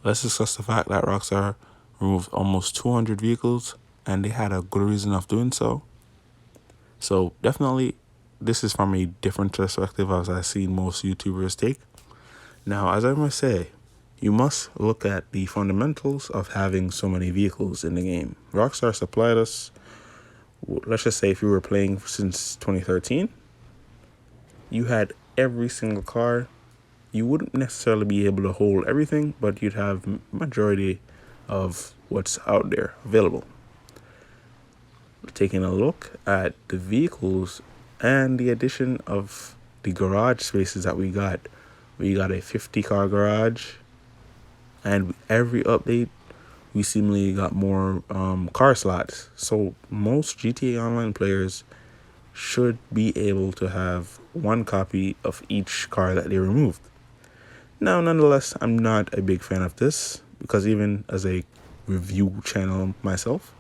let's discuss the fact that Rockstar removed almost 200 vehicles, and they had a good reason of doing so. So definitely, this is from a different perspective as I've seen most YouTubers take. Now, as I must say, you must look at the fundamentals of having so many vehicles in the game. Rockstar supplied us, let's just say if you were playing since 2013, you had every single car. You wouldn't necessarily be able to hold everything, but you'd have majority of what's out there available. Taking a look at the vehicles and the addition of the garage spaces that we got a 50 car garage, and every update we seemingly got more car slots. So most GTA Online players should be able to have one copy of each car that they removed. Now, nonetheless, I'm not a big fan of this, because even as a review channel myself,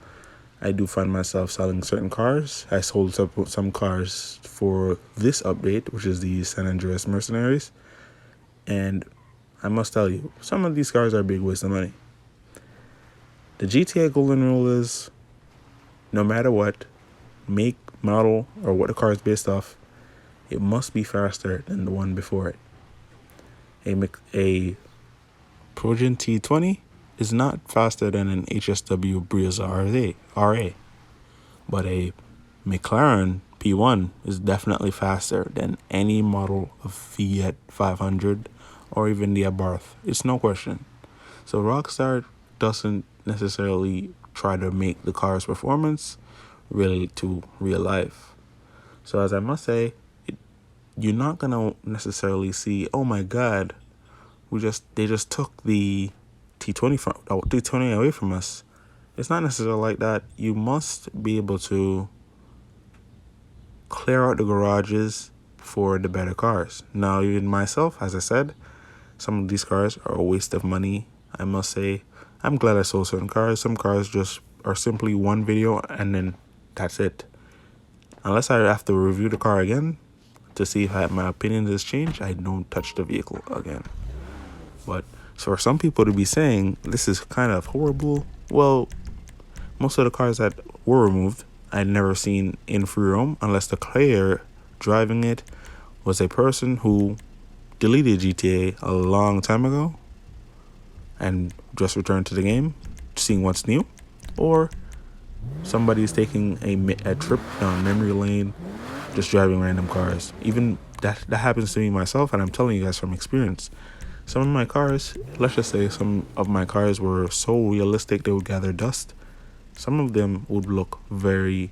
I do find myself selling certain cars. I sold some cars for this update, which is the San Andreas Mercenaries. And I must tell you, some of these cars are a big waste of money. The GTA golden rule is, no matter what make, model, or what the car is based off, it must be faster than the one before it. A Progen T20 is not faster than an HSW Breeze RA, but a McLaren P1 is definitely faster than any model of Fiat 500 or even the Abarth. It's no question. So Rockstar doesn't necessarily try to make the car's performance really to real life. So as I must say, you're not gonna necessarily see, oh my god, they just took the T20 away from us. It's not necessarily like that. You must be able to clear out the garages for the better cars. Now, even myself, as I said, some of these cars are a waste of money. I must say, I'm glad I sold certain cars. Some cars just are simply one video and then that's it. Unless I have to review the car again to see if my opinion has changed, I don't touch the vehicle again. But for some people to be saying this is kind of horrible, well, most of the cars that were removed I'd never seen in free roam, unless the player driving it was a person who deleted GTA a long time ago and just returned to the game, seeing what's new, or somebody's taking a trip down memory lane, just driving random cars. Even that happens to me myself, and I'm telling you guys from experience. Some of my cars, let's just say some of my cars were so realistic they would gather dust. Some of them would look very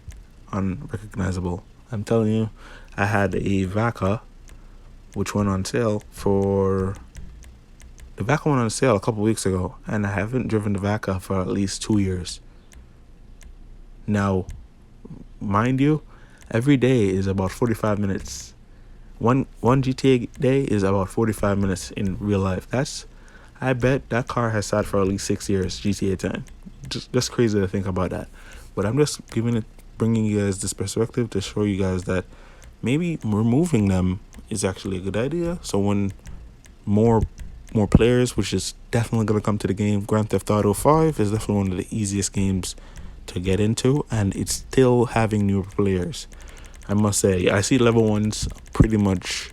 unrecognizable. I'm telling you, I had a Vaca, which went on sale the Vaca went on sale a couple weeks ago, and I haven't driven the Vaca for at least 2 years. Now, mind you, every day is about 45 minutes. One GTA day is about 45 minutes in real life. I bet that car has sat for at least 6 years, GTA 10. Just crazy to think about that. But I'm just bringing you guys this perspective to show you guys that maybe removing them is actually a good idea. So when more players, which is definitely going to come to the game, Grand Theft Auto 5 is definitely one of the easiest games to get into, and it's still having new players. I must say, I see level 1s pretty much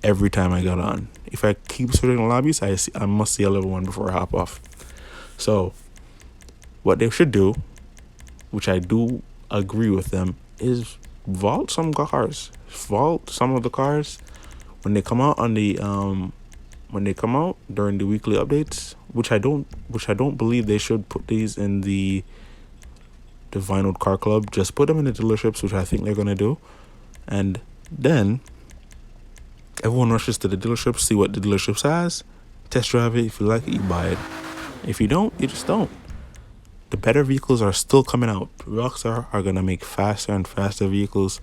every time I get on. If I keep switching lobbies, I must see a level 1 before I hop off. So what they should do, which I do agree with them, is vault some cars. Vault some of the cars when they come out on the during the weekly updates, which I don't believe they should put these in the Vinyl Car Club. Just put them in the dealerships, which I think they're gonna do, and then everyone rushes to the dealerships, see what the dealerships has, test drive it. If you like it, you buy it. If you don't, you just don't. The better vehicles are still coming out. Rockstar are gonna make faster and faster vehicles.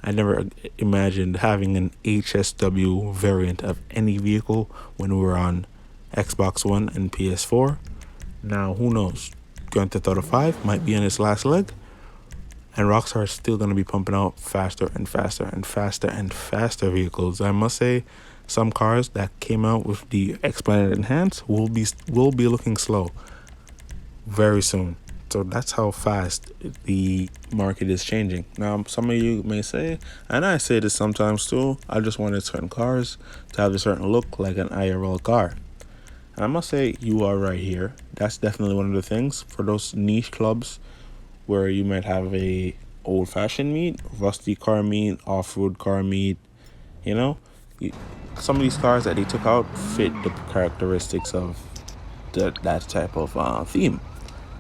I never imagined having an HSW variant of any vehicle when we were on Xbox One and PS4. Now, who knows? Grand Theft Auto 5 might be in its last leg, and Rockstar is still going to be pumping out faster and faster and faster and faster vehicles. I must say, some cars that came out with the X-Planet Enhance will be looking slow very soon. So that's how fast the market is changing. Now, some of you may say, and I say this sometimes too, I just wanted certain cars to have a certain look like an IRL car. And I must say, you are right here. That's definitely one of the things for those niche clubs where you might have a old-fashioned meet, rusty car meet, off-road car meet. You know, you, some of these cars that they took out fit the characteristics of that type of theme.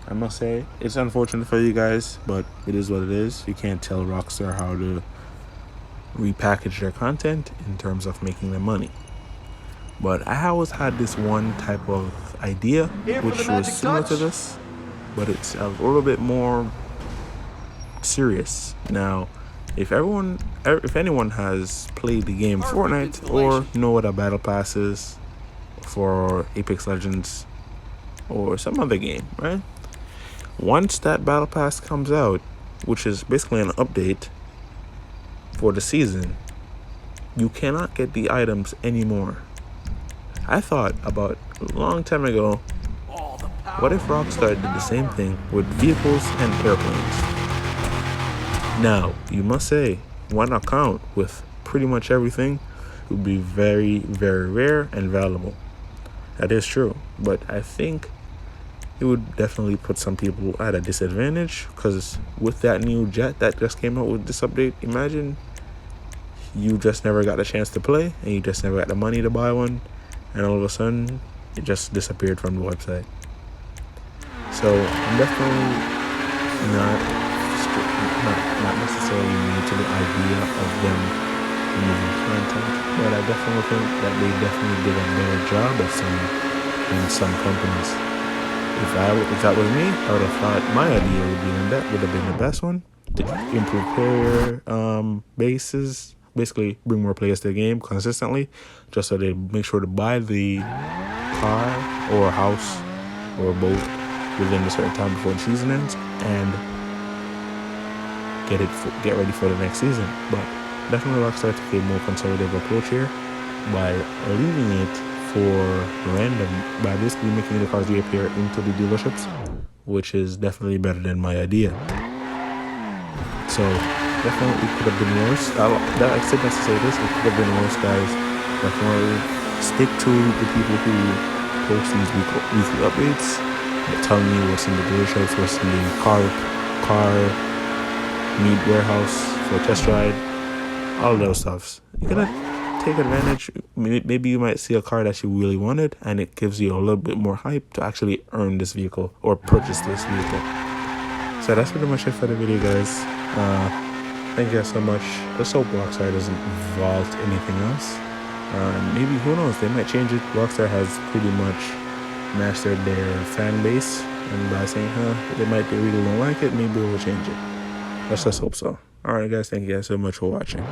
I must say, it's unfortunate for you guys, but it is what it is. You can't tell Rockstar how to repackage their content in terms of making them money. But I always had this one type of idea, which was similar to this, but it's a little bit more serious. Now, if anyone has played the game Fortnite or know what a battle pass is for Apex Legends or some other game, right? Once that battle pass comes out, which is basically an update for the season, you cannot get the items anymore. I thought about a long time ago, what if Rockstar did the same thing with vehicles and airplanes? Now, you must say, one account with pretty much everything would be very, very rare and valuable. That is true, but I think it would definitely put some people at a disadvantage, because with that new jet that just came out with this update, imagine you just never got a chance to play and you just never got the money to buy one, and all of a sudden it just disappeared from the website. So I'm definitely not necessarily new to the idea of them removing content, but I definitely think that they definitely did a better job in some companies. If that was me, I would have thought my idea would have been the best one. To improve player bases, basically bring more players to the game consistently, just so they make sure to buy the car or house or boat within a certain time before the season ends, and get ready for the next season. But definitely Rockstar took a more conservative approach here by leaving it by basically making the cars reappear into the dealerships, which is definitely better than my idea. So definitely it could have been worse. I said that to say this, it could have been worse, guys. Definitely stick to the people who post these weekly updates, telling you what's in the dealerships, what's in the car meet warehouse for test ride, all of those stuffs. You're gonna take advantage. Maybe you might see a car that you really wanted, and it gives you a little bit more hype to actually earn this vehicle or purchase this vehicle. So that's pretty much it for the video, guys. Thank you guys so much. Let's hope Rockstar doesn't vault anything else. Maybe, who knows, they might change it. Rockstar has pretty much mastered their fan base, and by saying, they really don't like it, maybe we'll change it. Let's just hope so. Alright guys, thank you guys so much for watching.